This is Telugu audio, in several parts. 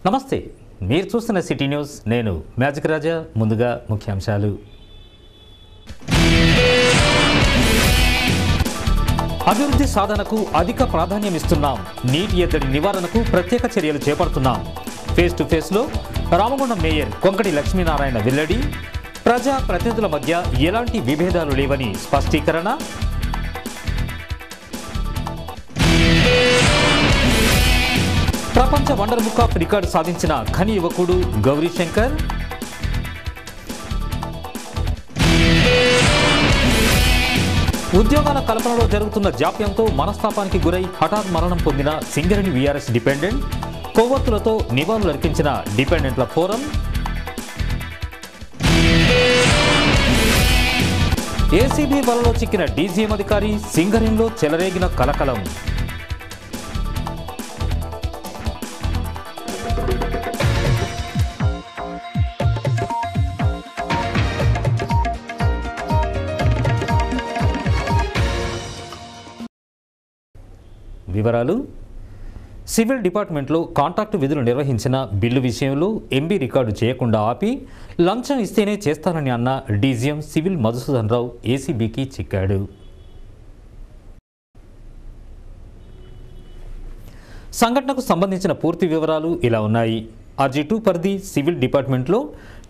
నమస్తే, మీరు చూస్తున్న సిటీ న్యూస్. నేను మ్యాజిక్ రాజా. ముందుగా ముఖ్యాంశాలు. అభివృద్ధి సాధనకు అధిక ప్రాధాన్యం ఇస్తున్నాం. నీటి ఎద్దడి నివారణకు ప్రత్యేక చర్యలు చేపడుతున్నాం. ఫేస్ టు ఫేస్లో రామగుండం మేయర్ కొంకటి లక్ష్మీనారాయణ వెల్లడి. ప్రజా ప్రతినిధుల మధ్య ఎలాంటి విభేదాలు లేవని స్పష్టీకరణ. ప్రపంచ వండర్ బుక్ ఆఫ్ రికార్డు సాధించిన ఖని యువకుడు గౌరీ శంకర్. ఉద్యోగాల కల్పనలో జరుగుతున్న జాప్యంతో మనస్తాపానికి గురై హఠాత్ మరణం పొందిన సింగరేణి వీఆర్ఎస్ డిపెండెంట్. కొవ్వొత్తులతో నివాళులర్పించిన డిపెండెంట్ల ఫోరం. ఏసీబీ వలలో చిక్కిన డీజీఎం అధికారి. సింగరేణిలో చెలరేగిన కలకలం. వివరాలు. సివిల్ డిపార్ట్మెంట్లో కాంట్రాక్టు విధులు నిర్వహించిన బిల్లు విషయంలో ఎంబీ రికార్డు చేయకుండా ఆపి లంచం ఇస్తేనే చేస్తానని అన్న డీజీఎం సివిల్ మధుసూదన్ రావు ఏసీబీకి చిక్కాడు. సంఘటనకు సంబంధించిన పూర్తి వివరాలు ఇలా ఉన్నాయి. RG2 పరిధి సివిల్ డిపార్ట్మెంట్లో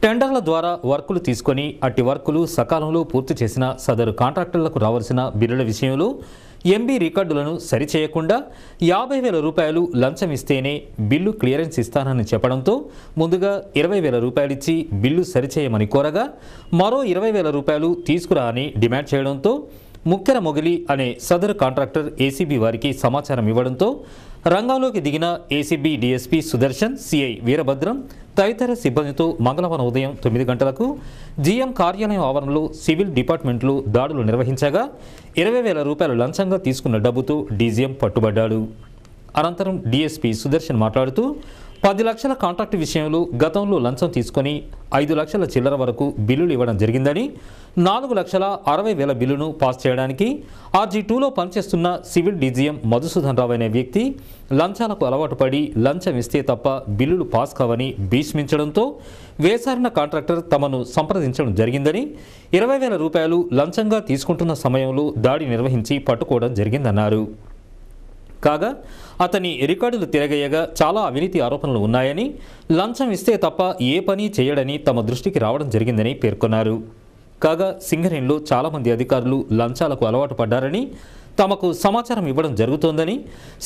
టెండర్ల ద్వారా వర్కులు తీసుకొని అట్టి వర్కులు సకాలంలో పూర్తి చేసిన సదరు కాంట్రాక్టర్లకు రావాల్సిన బిల్లుల విషయంలో ఎంబీ రికార్డులను సరిచేయకుండా 50,000 రూపాయలు లంచం ఇస్తేనే బిల్లు క్లియరెన్స్ ఇస్తానని చెప్పడంతో ముందుగా 20,000 రూపాయలు ఇచ్చి బిల్లు సరిచేయమని కోరగా మరో 20,000 రూపాయలు తీసుకురా అని డిమాండ్ చేయడంతో ముక్కెర మొగిలి అనే సదరు కాంట్రాక్టర్ ఏసీబీ వారికి సమాచారం ఇవ్వడంతో రంగంలోకి దిగిన ACB DSP Sudarshan, CI Veerabhadram తదితర సిబ్బందితో మంగళవారం ఉదయం 9 గంటలకు జీఎం కార్యాలయం ఆవరణలో సివిల్ డిపార్ట్మెంట్లో దాడులు నిర్వహించగా 20,000 రూపాయలు లంచంగా తీసుకున్న డబ్బుతో డీజీఎం పట్టుబడ్డాడు. అనంతరం డీఎస్పీ సుదర్శన్ మాట్లాడుతూ 10 లక్షల కాంట్రాక్టు విషయంలో గతంలో లంచం తీసుకొని 5 లక్షల చిల్లర వరకు బిల్లులు ఇవ్వడం జరిగిందని, 4,60,000 బిల్లును పాస్ చేయడానికి RG2లో పనిచేస్తున్న సివిల్ డీజీఎం మధుసూదన్ రావు అనే వ్యక్తి లంచాలకు అలవాటు పడి లంచం ఇస్తే తప్ప బిల్లులు పాస్ కావని భీష్మించడంతో వేసారిన కాంట్రాక్టర్ తమను సంప్రదించడం జరిగిందని, 20,000 రూపాయలు లంచంగా తీసుకుంటున్న సమయంలో దాడి నిర్వహించి పట్టుకోవడం జరిగిందన్నారు. కాగా అతని రికార్డులు తిరగయ్యగా చాలా అవినీతి ఆరోపణలు ఉన్నాయని, లంచం ఇస్తే తప్ప ఏ పని చేయడని తమ దృష్టికి రావడం జరిగిందని పేర్కొన్నారు. కాగా సింగరేణిలో చాలామంది అధికారులు లంచాలకు అలవాటు పడ్డారని, తమకు సమాచారం ఇవ్వడం జరుగుతోందని,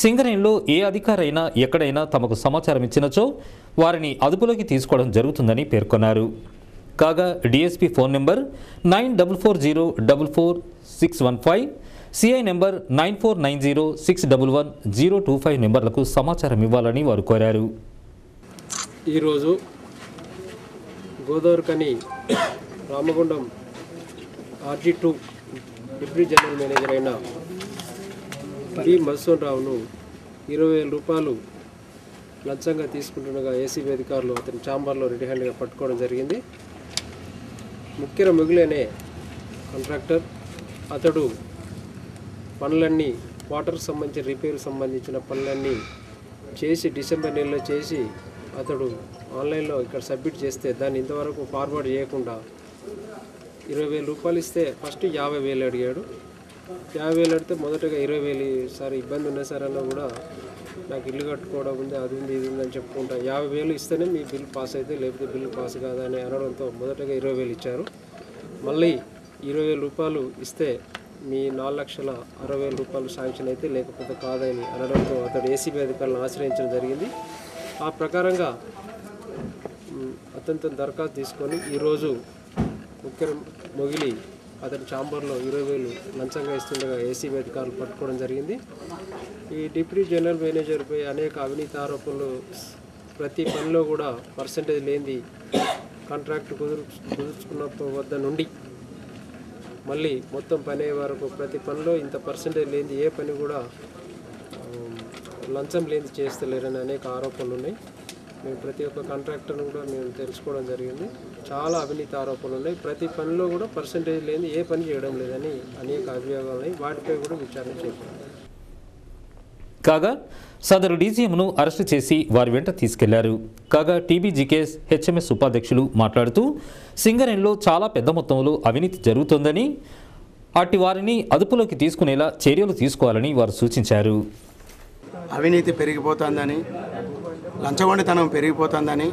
సింగరేణిలో ఏ అధికారి అయినా ఎక్కడైనా తమకు సమాచారం ఇచ్చినచో వారిని అదుపులోకి తీసుకోవడం జరుగుతుందని పేర్కొన్నారు. కాగా DSP phone number 9440444615, CI number 9490611025 నెంబర్లకు సమాచారం ఇవ్వాలని వారు కోరారు. ఈరోజు గోదావరి కని Ramagundam RG2 deputy general manager అయిన పి మధుసూదన్ రావును 20,000 రూపాయలు లంచంగా తీసుకుంటుండగా ఏసీబీ అధికారులు అతని ఛాంబర్లో రెడీ హ్యాండ్గా పట్టుకోవడం జరిగింది. ముఖ్య మొగిలి అనే కాంట్రాక్టర్ అతడు పనులన్నీ వాటర్కి సంబంధించిన రిపేర్కి సంబంధించిన పనులన్నీ చేసి డిసెంబర్ నెలలో చేసి అతడు ఆన్లైన్లో ఇక్కడ సబ్మిట్ చేస్తే దాన్ని ఇంతవరకు ఫార్వర్డ్ చేయకుండా 20,000 రూపాయలు ఇస్తే ఫస్ట్ 50,000 అడిగాడు. 50,000 అడిగితే మొదటగా 20,000 సార్ ఇబ్బంది ఉన్నాయి సార్ అన్న కూడా నాకు ఇల్లు కట్టుకోవడం ఉంది, అది ఉంది ఇది ఉందని చెప్పుకుంటా 50,000 ఇస్తేనే మీ బిల్ పాస్ అయితే లేకపోతే బిల్లు పాస్ కాదని అనడంతో మొదటగా 20,000 ఇచ్చారు. మళ్ళీ 20,000 రూపాయలు ఇస్తే మీ 4,60,000 రూపాయలు శాంక్షన్ అయితే లేకపోతే కాదని అనడంతో అతడు ఏసీబీ అధికారులను ఆశ్రయించడం జరిగింది. ఆ ప్రకారంగా అతనితో దరఖాస్తు తీసుకొని ఈరోజు ముఖ్య మొగిలి అతని ఛాంబర్లో 20,000 లంచంగా ఇస్తుండగా ఏసీబీ అధికారులు పట్టుకోవడం జరిగింది. ఈ డిప్యూటీ జనరల్ మేనేజర్పై అనేక అవినీతి ఆరోపణలు, ప్రతి పనిలో కూడా పర్సంటేజ్ లేనిది కాంట్రాక్ట్ కుదుర్చుకున్న వద్ద నుండి మళ్ళీ మొత్తం పని అయ్యే వరకు ప్రతి పనిలో ఇంత పర్సంటేజ్ లేనిది ఏ పని కూడా లంచం లేనిది చేస్తలేరని అనేక ఆరోపణలు ఉన్నాయి. మేము ప్రతి ఒక్క కాంట్రాక్టర్ను కూడా మేము తెలుసుకోవడం జరిగింది. చాలా అవినీతి ఆరోపణలు ఉన్నాయి. ప్రతి పనిలో కూడా పర్సంటేజ్ లేని ఏ పని చేయడం లేదని అనేక అభియోగాలు ఉన్నాయి. వాటిపై కూడా విచారణ చేశారు. కాగా సదరు డీజీఎంను అరెస్టు చేసి వారి వెంట తీసుకెళ్లారు. కాగా టీబీజీకేఎస్ హెచ్ఎంఎస్ ఉపాధ్యక్షులు మాట్లాడుతూ సింగరేణిలో చాలా పెద్ద మొత్తంలో అవినీతి జరుగుతోందని, అట్టి వారిని అదుపులోకి తీసుకునేలా చర్యలు తీసుకోవాలని వారు సూచించారు. అవినీతి పెరిగిపోతుందని, లంచగొండితనం పెరిగిపోతుందని,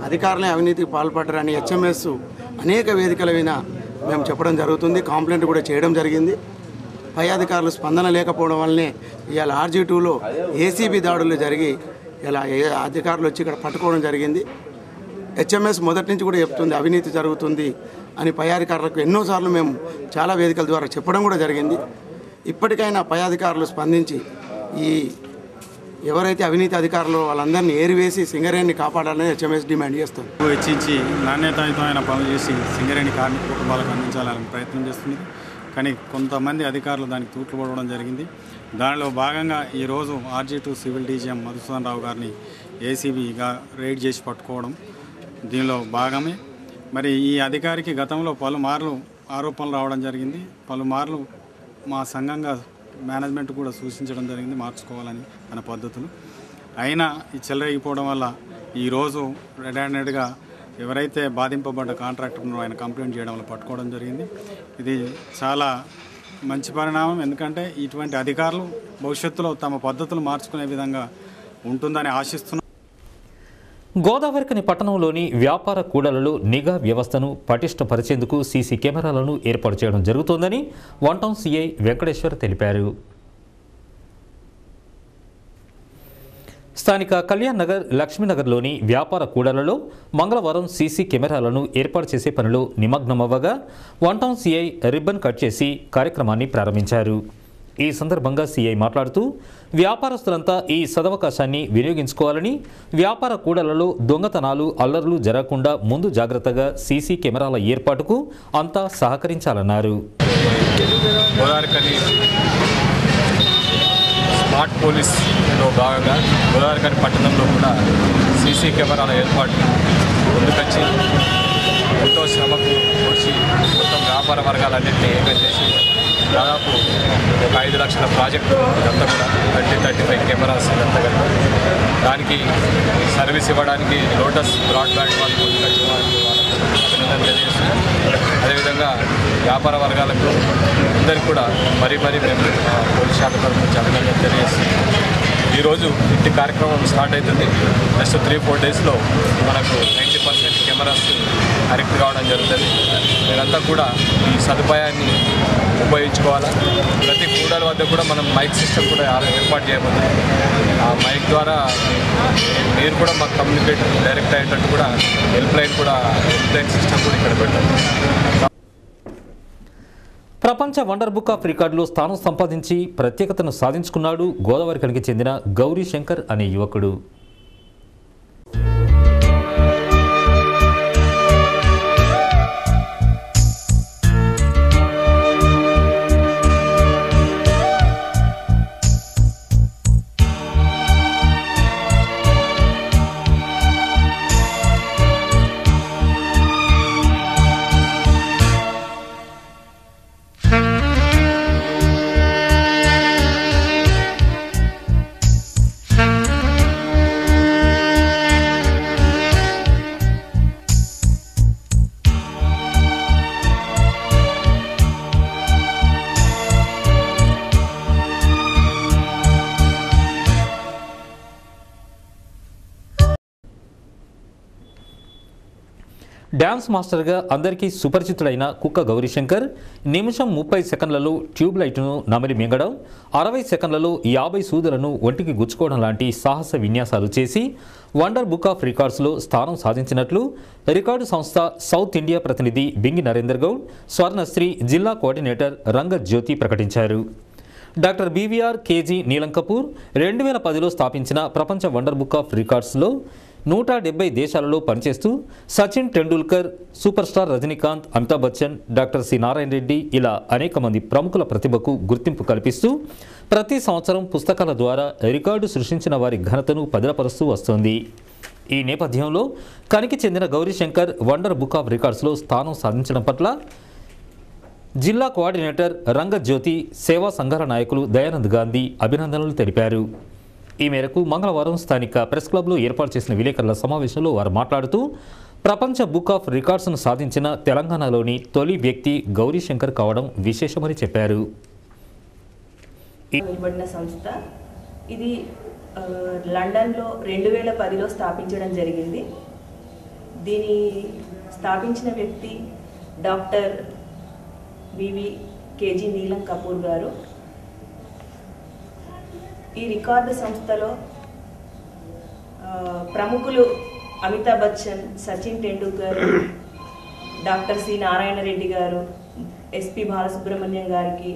అధికారులే అవినీతికి పాల్పడ్డారని హెచ్ఎంఎస్ అనేక వేదికల మీద మేము చెప్పడం జరుగుతుంది. కంప్లైంట్ కూడా చేయడం జరిగింది. పై అధికారులు స్పందన లేకపోవడం వల్లనే ఇవాళ RG2లో ఏసీబీ దాడులు జరిగి ఇలా అధికారులు వచ్చి ఇక్కడ పట్టుకోవడం జరిగింది. హెచ్ఎంఎస్ మొదటి నుంచి కూడా చెప్తుంది అవినీతి జరుగుతుంది అని పై అధికారులకు ఎన్నోసార్లు మేము చాలా వేదికల ద్వారా చెప్పడం కూడా జరిగింది. ఇప్పటికైనా పై అధికారులు స్పందించి ఈ ఎవరైతే అవినీతి అధికారులు వాళ్ళందరినీ ఏరివేసి సింగరేణిని కాపాడాలని హెచ్ఎంఎస్ డిమాండ్ చేస్తాం. వెచ్చించి నాణ్యతాయుతమైన పనులు చేసి సింగరేణి కార్మిక కుటుంబాలకు అందించాలని ప్రయత్నం చేస్తుంది. కానీ కొంతమంది అధికారులు దానికి తూట్లు పడవడం జరిగింది. దానిలో భాగంగా ఈరోజు RG2 సివిల్ డీజీఎం మధుసూదన్ రావు గారిని ఏసీబీగా రైడ్ చేసి పట్టుకోవడం దీనిలో భాగమే. మరి ఈ అధికారికి గతంలో పలుమార్లు ఆరోపణలు రావడం జరిగింది. పలుమార్లు మా సంఘంగా మేనేజ్మెంట్ కూడా సూచించడం జరిగింది మార్చుకోవాలని మన పద్ధతులు. అయినా ఈ చెలరేగిపోవడం వల్ల ఈరోజు రెడ్ హ్యాండెడ్గా ఎవరైతే బాధింపబడ్డ కాంట్రాక్టర్ను ఆయన కంప్లైంట్ చేయడం వల్ల పట్టుకోవడం జరిగింది. ఇది చాలా మంచి పరిణామం. ఎందుకంటే ఇటువంటి అధికారులు భవిష్యత్తులో తమ పద్ధతులు మార్చుకునే విధంగా ఉంటుందని ఆశిస్తున్నాం. గోదావరికని పట్టణంలోని వ్యాపార కూడలలో నిఘా వ్యవస్థను పటిష్టపరిచేందుకు సీసీ కెమెరాలను ఏర్పాటు చేయడం జరుగుతోందని వన్ టౌన్ సీఐ వెంకటేశ్వర్ తెలిపారు. స్థానిక కళ్యాణ్ నగర్, లక్ష్మీనగర్లోని వ్యాపార కూడలలో మంగళవారం సీసీ కెమెరాలను ఏర్పాటు చేసే పనిలో నిమగ్నమవ్వగా one town CI ribbon cut చేసి కార్యక్రమాన్ని ప్రారంభించారు. ఈ సందర్భంగా సీఐ మాట్లాడుతూ వ్యాపారస్తులంతా ఈ సదవకాశాన్ని వినియోగించుకోవాలని, వ్యాపార కూడలలో దొంగతనాలు, అల్లర్లు జరగకుండా ముందు జాగ్రత్తగా సీసీ కెమెరాల ఏర్పాటుకు అంతా సహకరించాలన్నారు. స్మార్ట్ పోలీస్లో భాగంగా గోదావరికని పట్టణంలో కూడా సీసీ కెమెరాల ఏర్పాటు ముందుకొచ్చి ఎంతో శ్రమకు వచ్చి మొత్తం వ్యాపార వర్గాలన్నింటినీ ఏకం చేసి దాదాపు ఒక 5 లక్షల ప్రాజెక్టు ఇదంతా కూడా 35 కెమెరాస్ ఇదంతా కదా. దానికి సర్వీస్ ఇవ్వడానికి లోటస్ బ్రాడ్బ్యాండ్ వాళ్ళు ముందుకొచ్చిన వాళ్ళకి అభినందన తెలియజేస్తున్నాం. అదేవిధంగా వ్యాపార వర్గాలకు అందరికీ కూడా మరీ మేము పోలీస్ శాఖ తరఫు నుంచి అభినందన తెలియజేస్తున్నాం. ఈరోజు ఇంటి కార్యక్రమం స్టార్ట్ అవుతుంది. నెక్స్ట్ 3-4 డేస్లో మనకు 90% కెమెరాస్ కరెక్ట్ కావడం జరుగుతుంది. మీరంతా కూడా ఈ సదుపాయాన్ని ఉపయోగించుకోవాలా. ప్రతి కూడల వద్ద కూడా మనం మైక్ సిస్టమ్ కూడా ఏర్పాటు చేయబోతున్నాం. ఆ మైక్ ద్వారా మీరు కూడా మాకు కమ్యూనికేట్ డైరెక్ట్ అయ్యేటట్టు కూడా హెల్ప్ లైన్ సిస్టమ్ కూడా ఇక్కడ పెట్టాం. ప్రపంచ వండర్ బుక్ ఆఫ్ రికార్డులో స్థానం సంపాదించి ప్రత్యేకతను సాధించుకున్నాడు గోదావరికనికి చెందిన గౌరీ శంకర్ అనే యువకుడు. డ్యాన్స్ మాస్టర్గా అందరికీ సుపరిచితుడైన కుక్క గౌరీశంకర్ నిమిషం 30 సెకండ్లలో ట్యూబ్ లైట్ను నమిలి మింగడం, 60 సెకండ్లలో 50 సూదులను ఒంటికి గుచ్చుకోవడం లాంటి సాహస విన్యాసాలు చేసి వండర్ బుక్ ఆఫ్ రికార్డ్స్లో స్థానం సాధించినట్లు రికార్డు సంస్థ సౌత్ ఇండియా ప్రతినిధి బింగి నరేందర్ గౌడ్, స్వర్ణశ్రీ జిల్లా కోఆర్డినేటర్ రంగజ్యోతి ప్రకటించారు. డాక్టర్ బీవీఆర్ కేజీ నీలం కపూర్ 2010లో స్థాపించిన ప్రపంచ వండర్ బుక్ ఆఫ్ రికార్డ్స్లో 170 దేశాలలో పనిచేస్తూ Sachin Tendulkar, super star Rajinikanth, Amitabh Bachchan, doctor C Narayana Reddy ఇలా అనేక మంది ప్రముఖుల ప్రతిభకు గుర్తింపు కల్పిస్తూ ప్రతి సంవత్సరం పుస్తకాల ద్వారా రికార్డు సృష్టించిన వారి ఘనతను పదిలపరుస్తూ వస్తోంది. ఈ నేపథ్యంలో కనికి చెందిన గౌరీశంకర్ వండర్ బుక్ ఆఫ్ రికార్డ్స్లో స్థానం సాధించడం పట్ల జిల్లా కోఆర్డినేటర్ రంగజ్యోతి, సేవా సంఘాల నాయకులు దయానంద్ గాంధీ అభినందనలు తెలిపారు. ఈ మేరకు మంగళవారం స్థానిక ప్రెస్ క్లబ్లో ఏర్పాటు చేసిన విలేకరుల సమావేశంలో వారు మాట్లాడుతూ ప్రపంచ బుక్ ఆఫ్ రికార్డ్స్ను సాధించిన తెలంగాణలోని తొలి వ్యక్తి గౌరీశంకర్ కావడం విశేషమని చెప్పారు. నిలబడిన సంస్థ ఇది లండన్లో 2010లో స్థాపించడం జరిగింది. దీని స్థాపించిన వ్యక్తి డాక్టర్ కేజీ నీలం కపూర్ గారు. ఈ రికార్డు సంస్థలో ప్రముఖులు అమితాబ్ బచ్చన్, సచిన్ టెండూల్కర్, డాక్టర్ సి నారాయణ రెడ్డి గారు, ఎస్పి బాలసుబ్రహ్మణ్యం గారికి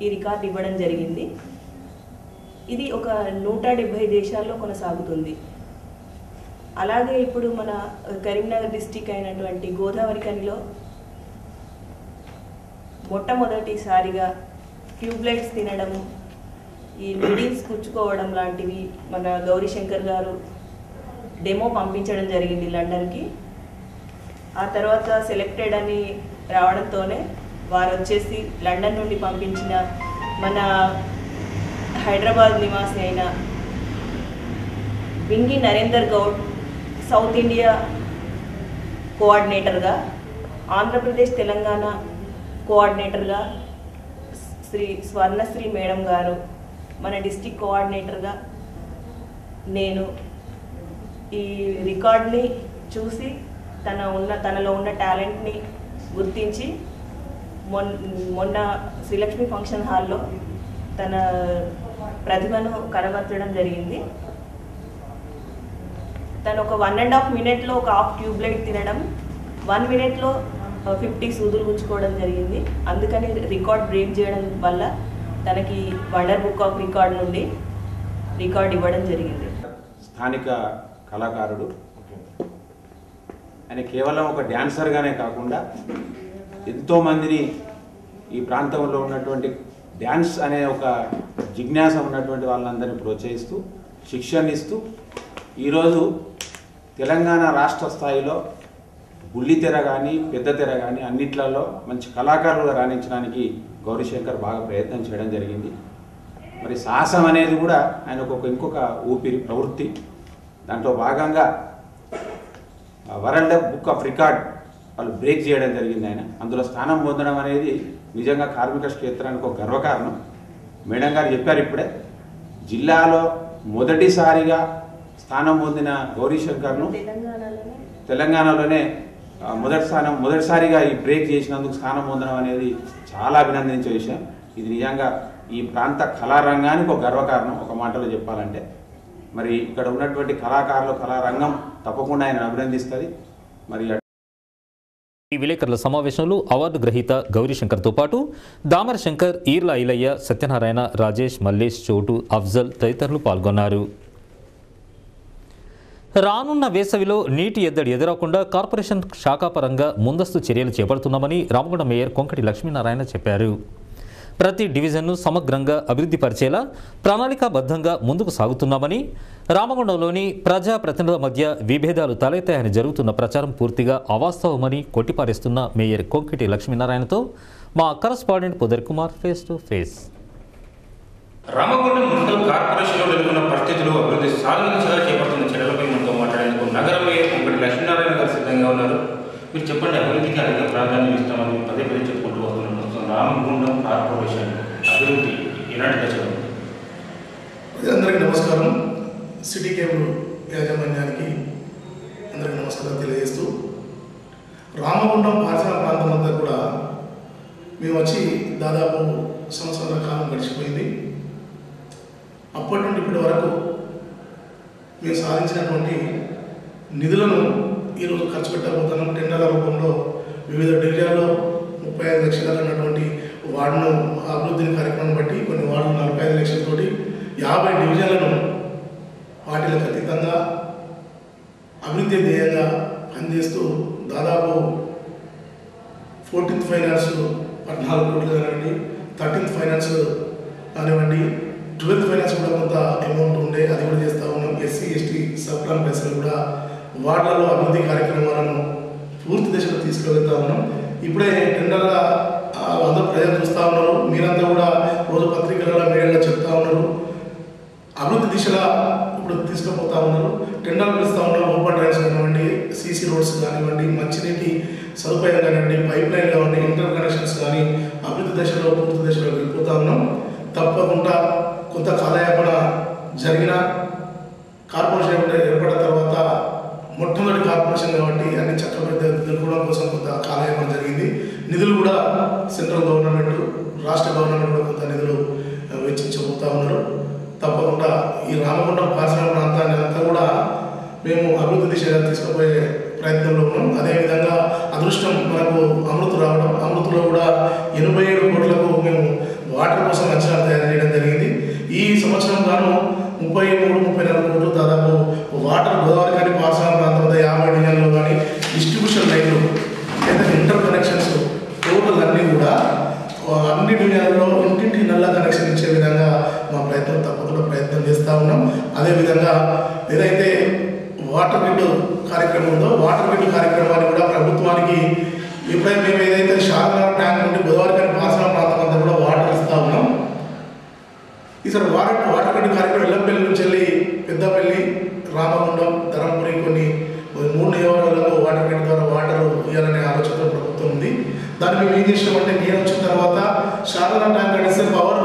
ఈ రికార్డు ఇవ్వడం జరిగింది. ఇది ఒక 170 దేశాల్లో కొనసాగుతుంది. అలాగే ఇప్పుడు మన కరీంనగర్ డిస్టిక్ అయినటువంటి గోదావరిఖనిలో మొట్టమొదటిసారిగా ట్యూబ్లైట్స్ తినడం, ఈ నీడిల్స్ కుచ్చుకోవడం లాంటివి మన గౌరీశంకర్ గారు డెమో పంపించడం జరిగింది లండన్కి. ఆ తర్వాత సెలెక్టెడ్ అని రావడంతోనే వారు వచ్చేసి లండన్ నుండి పంపించిన మన హైదరాబాద్ నివాసి అయిన బింగి నరేందర్ గౌడ్ సౌత్ ఇండియా కోఆర్డినేటర్గా, ఆంధ్రప్రదేశ్ తెలంగాణ కోఆర్డినేటర్గా శ్రీ స్వర్ణశ్రీ మేడం గారు మన డిస్టిక్ కోఆర్డినేటర్గా, నేను ఈ రికార్డ్ని చూసి తనలో ఉన్న టాలెంట్ని గుర్తించి మొన్న శ్రీలక్ష్మి ఫంక్షన్ హాల్లో తన ప్రతిభను కనబర్చడం జరిగింది. తను ఒక 1.5 మినిట్లో ఒక హాఫ్ ట్యూబ్లైట్ తినడం, 1 మినిట్లో 50 సూదులు గుచ్చుకోవడం జరిగింది. అందుకని రికార్డ్ బ్రేక్ చేయడం వల్ల తనకి వండర్ బుక్ ఆఫ్ రికార్డ్ నుండి రికార్డ్ ఇవ్వడం జరిగింది. స్థానిక కళాకారుడు ఆయన కేవలం ఒక డ్యాన్సర్గానే కాకుండా ఎంతోమందిని ఈ ప్రాంతంలో ఉన్నటువంటి డ్యాన్స్ అనే ఒక జిజ్ఞాస ఉన్నటువంటి వాళ్ళందరినీ ప్రోత్సహిస్తూ శిక్షణ ఇస్తూ ఈరోజు తెలంగాణ రాష్ట్ర స్థాయిలో బుల్లితెర కానీ పెద్ద తెర కానీ అన్నిట్లలో మంచి కళాకారులుగా రాణించడానికి గౌరీశంకర్ బాగా ప్రయత్నం చేయడం జరిగింది. మరి సాహసం అనేది కూడా ఆయనకు ఇంకొక ఊపిరి ప్రవృత్తి. దాంట్లో భాగంగా వరల్డ్ బుక్ ఆఫ్ రికార్డ్ వాళ్ళు బ్రేక్ చేయడం జరిగింది. ఆయన అందులో స్థానం పొందడం అనేది నిజంగా కార్మిక క్షేత్రానికి ఒక గర్వకారణం. మేడం గారు చెప్పారు ఇప్పుడే, జిల్లాలో మొదటిసారిగా స్థానం పొందిన గౌరీశంకర్ను తెలంగాణలోనే మొదటిసారిగా ఈ బ్రేక్ చేసినందుకు స్థానం పొందడం అనేది చాలా అభినందించే విషయం. ఇది నిజంగా ఈ ప్రాంత కళారంగానికి ఒక గర్వకారణం ఒక మాటలో చెప్పాలంటే. మరి ఇక్కడ ఉన్నటువంటి కళాకారులు కళారంగం తప్పకుండా ఆయన అభినందిస్తుంది. మరి ఈ విలేకరుల సమావేశంలో అవార్డు గ్రహీత గౌరీశంకర్తో పాటు దామర శంకర్, ఈర్ల ఐలయ్య, సత్యనారాయణ, రాజేష్, మల్లేష్, చోటు, అఫ్జల్ తదితరులు పాల్గొన్నారు. రానున్న వేసవిలో నీటి ఎద్దడి ఎదురకుండా కార్పొరేషన్ శాఖాపరంగా ముందస్తు చర్యలు చేపడుతున్నామని రామగుండం మేయర్ కొంకటి లక్ష్మీనారాయణ చెప్పారు. ప్రతి డివిజన్ను సమగ్రంగా అభివృద్ధి పరిచేలా ప్రణాళికాబద్ధంగా ముందుకు సాగుతున్నామని, రామగుండంలోని ప్రజాప్రతినిధుల మధ్య విభేదాలు తలెత్తాయని జరుగుతున్న ప్రచారం పూర్తిగా అవాస్తవమని కొట్టిపారేస్తున్న మేయర్ కొంకటి లక్ష్మీనారాయణతో మా correspondent Pudar Kumar face to face. Ramagundam municipal కార్పొరేషన్లో నెలకొన్న పరిస్థితులు అభివృద్ధి సాధించగా చేపడుతున్న చర్యలపై మనతో మాట్లాడేందుకు నగర మేయర్ కొంకటి లక్ష్మీనారాయణ గారు సిద్ధంగా ఉన్నారు. మీరు చెప్పండి, అభివృద్ధికి అధిక ప్రాధాన్యం ఇస్తామని పదే పదే చెప్పుకుంటూ వస్తున్నాం. రామగుండం కార్పొరేషన్ అభివృద్ధి ఎలాంటి దశలో? అందరికీ నమస్కారం. సిటీ కేబుల్ యాజమాన్యానికి అందరికీ నమస్కారం తెలియజేస్తూ, రామగుండం పారిశ్రామిక ప్రాంతం అంతా కూడా మేము వచ్చి దాదాపు సంవత్సరాల కాలం గడిచిపోయింది. అప్పటి నుండి ఇప్పటి వరకు మేము సాధించినటువంటి నిధులను ఈరోజు ఖర్చు పెట్టబోతున్నాం. టెండర్ల రూపంలో వివిధ డివిజన్లో 35 లక్షలు అన్నటువంటి వార్డును అభివృద్ధిని కార్యక్రమం బట్టి కొన్ని వార్డులు 45 లక్షలతోటి 50 డివిజన్లను వాటిలకు అతీతంగా అభివృద్ధి ధ్యేయంగా పనిచేస్తూ దాదాపు 14th ఫైనాన్స్ 14 కోట్లు కానివ్వండి, 13th ఫైనాన్స్ కానివ్వండి, 12th ఫైనాన్స్ కూడా కొంత అమౌంట్ ఉండే అది కూడా చేస్తూ ఉన్నాం. ఎస్సీ ఎస్టీ సబ్ ప్లాన్ పైసలు కూడా వార్డులలో అభివృద్ధి కార్యక్రమాలను పూర్తి దశలో తీసుకెళ్తా ఉన్నాం. ఇప్పుడే టెండర్గా అందరూ ప్రజలు చూస్తూ ఉన్నారు. మీరంతా కూడా రోజు పత్రికలలో మీడియాలో చెప్తా ఉన్నారు. అభివృద్ధి దిశగా ఇప్పుడు తీసుకుపోతా ఉన్నారు. టెండర్లు పిలుస్తూ ఉన్నారు. ఓపెన్ డ్రైన్స్ కానివ్వండి, సీసీ రోడ్స్ కానివ్వండి, మంచినీటి సదుపాయం కానివ్వండి, పైప్ లైన్ కానివ్వండి, ఇంటర్ కనెక్షన్స్ కానీ అభివృద్ధి దశలో పూర్తి దశలో వెళ్ళిపోతా ఉన్నాం. తప్పకుండా కొంత కాలయాపన జరిగిన కార్పొరేషన్ ఏర్పడిన తర్వాత మొట్టమొదటి కార్పొరేషన్ కాబట్టి అన్ని చక్కబెట్టుకోవడం కోసం కొంత కాలయాపన జరిగింది. నిధులు కూడా సెంట్రల్ గవర్నమెంట్, రాష్ట్ర గవర్నమెంట్ కూడా కొంత నిధులు వెచ్చించబోతా ఉన్నారు. తప్పకుండా ఈ రామగుండం పారిశ్రామిక ప్రాంతాన్ని అంతా కూడా మేము అభివృద్ధి దిశగా తీసుకుపోయే ప్రయత్నంలో ఉన్నాం. అదేవిధంగా అదృష్టం మనకు అమృత్ రావడం, అమృత్లో కూడా 87 కోట్లకు మేము వాటర్ కోసం అంచనా తయారు చేయడం జరిగింది. ఈ సంవత్సరం గాను 33-34 కోట్లు దాదాపు వాటర్ గోదావరి కానీ పారిశ్రామిక ప్రాంతం 50 డివిజన్లో కానీ డిస్ట్రిబ్యూషన్ లైన్లు లేదా ఇంటర్ కనెక్షన్స్ టోటల్ అన్నీ కూడా అన్ని డివిజన్లలో ఇంటింటికి నల్ల కనెక్షన్ ఇచ్చే విధంగా మా ప్రయత్నం తప్పకుండా ప్రయత్నం చేస్తూ ఉన్నాం. అదేవిధంగా ఏదైతే వాటర్ గ్రిడ్ కార్యక్రమం ఉందో వాటర్ గ్రిడ్ కార్యక్రమాన్ని కూడా ప్రభుత్వానికి ఎప్పుడైతే మేము ఏదైతే షార్దా ట్యాంక్ నుండి గోదావరి కానీ పారిశ్రామిక ప్రాంతం అంతా కూడా వాటర్ ఇస్తూ ఉన్నాం. ఈసారి వాటర్ గ్రిడ్ కార్యక్రమం ఎల్లంపల్లి నుంచి వెళ్ళి పెద్దపల్లి, రామగుండం, ధర్మపురి కొన్ని 3 నియోజకవర్గాలకు వాటర్ గ్రిడ్ ద్వారా వాటర్ ఇవ్వాలనే ఆలోచనతో ప్రభుత్వం ఉంది. దాన్ని మేము ఏం చేసినామంటే నేను వచ్చిన తర్వాత షార్దా ట్యాంక్ అడిస్తే పవర్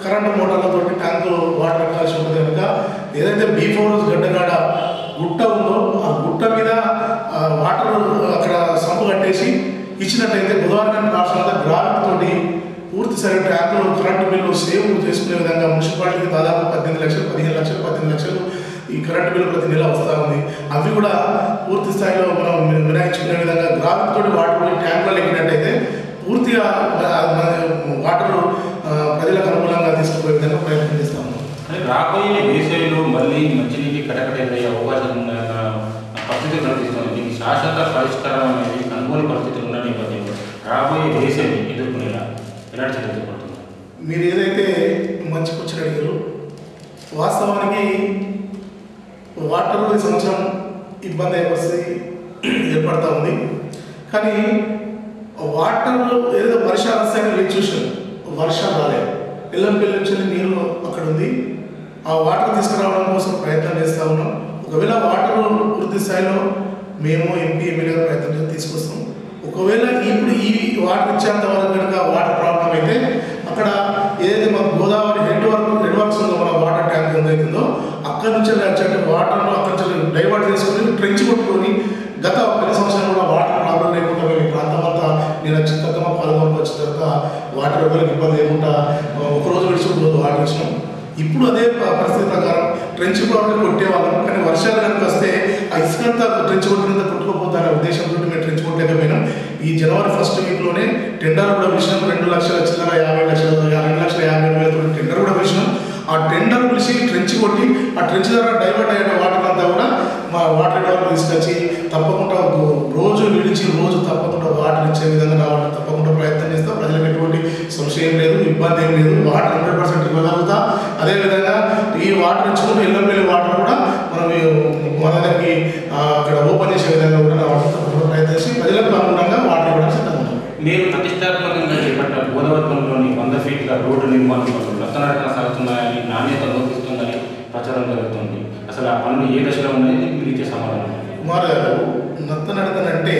కరెంటు మోటార్లతో ట్యాంకు వాటర్ ఎక్కాల్సి ఉంటుంది కనుక ఏదైతే B4 గడ్డగాడ గుట్ట ఉందో ఆ గుట్ట మీద వాటర్ అక్కడ సంపు కట్టేసి ఇచ్చినట్లయితే గోదావరి రాష్ట్రంలో గ్రావిటీ తోటి పూర్తి స్థాయి ట్యాంకులు కరెంటు బిల్లు సేవ్ చేసుకునే విధంగా మున్సిపాలిటీకి దాదాపు 18 లక్షలు 15 లక్షలు 18 లక్షలు ఈ కరెంటు బిల్లు ప్రతి నెల వస్తూ ఉంది. అవి కూడా పూర్తి స్థాయిలో మనం మినహాయించుకునే విధంగా గ్రావిటీ తోటి వాటర్ ట్యాంకులు ఎక్కినట్టయితే పూర్తిగా వాటర్ ప్రజలకు అనుకూలంగా తీసుకుపోయే విధంగా ప్రయత్నం చేస్తాము. రాబోయే వేసవిలో మళ్ళీ మంచినీటి కటకటయ్యే అవకాశం ఉన్న పరిస్థితులు కనిపిస్తుంది. దీనికి శాశ్వత పరిష్కారం అనేది అనుకూల పరిస్థితులు ఉన్న నేపథ్యంలో రాబోయే వేసవి ఎదుర్కొనేలా ఎలాంటి చర్యలు పడుతుంది? మీరు ఏదైతే మంచి క్వశ్చన్ అడిగారు, వాస్తవానికి వాటర్ ఈ సంవత్సరం ఇబ్బంది అయ్యే పరిస్థితి ఏర్పడుతూ ఉంది. కానీ వాటర్ ఏదో వర్షాలు వస్తాయని వేచి చూసాం, వర్షాలు రాలేదు. ఎల్లంపల్లి నుంచి నీరు అక్కడ ఉంది. ఆ వాటర్ తీసుకురావడం కోసం ప్రయత్నం చేస్తూ ఉన్నాం. ఒకవేళ వాటర్ పూర్తి స్థాయిలో మేము ఎంపీ ఎమ్మెల్యేగా ప్రయత్నం చేసి తీసుకొస్తాం. ఒకవేళ ఇప్పుడు ఈ వాటర్ ఇచ్చేంత వరకు కనుక వాటర్ ప్రాబ్లం అయితే అక్కడ ఏదైతే మన గోదావరి హెడ్ వర్క్స్ ఉందో మన వాటర్ ట్యాంక్ ఏదైతుందో అక్కడి నుంచి వచ్చే వాటర్ను అక్కడి నుంచి డైవర్ట్ చేసుకొని ట్రెంచ్ కొట్టుకొని గత 10 సంవత్సరాలు కూడా వాటర్ ప్రాబ్లం లేకుండా మేము ఈ ప్రాంతం అంతా నేను వచ్చిన తర్వాత మా పాల్గొనకు వచ్చిన తర్వాత వాటర్ ఎవరికి ఇబ్బంది లేకుండా ఒకరోజు విడిచి ఒకరోజు వాటర్ ఇచ్చినాం. ఇప్పుడు అదే పరిస్థితి ప్రకారం ట్రెంచ్ ప్రాబ్లం కొట్టేవాళ్ళం. కానీ వర్షాలు కనుక వస్తే ఆ ఇసుకంతా ట్రెంచ్ కొట్టినంత కొట్టుకోపోతానే ఉద్దేశంతో మేము ట్రెంచ్ కొట్టలేకపోయినాం. ఈ జనవరి 1st వీక్లోనే టెండర్ కూడా పిలిచినాం. 2 లక్షల చిల్లర 50 లక్షలు 2,50,000 టెండర్ కూడా పిలిచినాం. ఆ టెండర్ పిలిచి ట్రెంచ్ కొట్టి ఆ ట్రెంచ్ ద్వారా డైవర్ట్ అయిన వాటర్ అంతా కూడా మా వాటర్ డెవలప్ తీసుకొచ్చి తప్పకుండా రోజు విడిచి రోజు తప్పకుండా వాటర్ ఇచ్చే విధంగా రావడం తప్పకుండా ప్రయత్నం చేస్తాం. ప్రజలకు ఎటువంటి సమస్య ఏం లేదు, ఇబ్బంది ఏం లేదు. వాటర్ 100% ఇవ్వగలుగుతా. అదేవిధంగా ఈ వాటర్ ఇచ్చుకుంటూ ఎల్లంపల్లి వాటర్ కూడా మనం మన దగ్గరికి అక్కడ ఓపెన్ చేసే విధంగా కూడా రావడం తప్పకుండా ప్రయత్నం చేసి ప్రజలకు అనుగుణంగా వాటర్ ఇవ్వడం సిద్ధంగా ఉంటాం. మీరు ప్రతిష్టాత్మకంగా చేపట్టిన గోదావరిలోని 100 ఫీట్ల రోడ్డు నిర్మాణం పనులు రక్తనాటన సాగుతున్నాయని, నాణ్యత లోపిస్తుందని ప్రచారం జరుగుతుంది. అసలు ఆ పనులు ఏ దశలో ఉన్నాయని మీరు ఇచ్చే సమాధానం? కుమార్ గారు, నత్తనడకన అంటే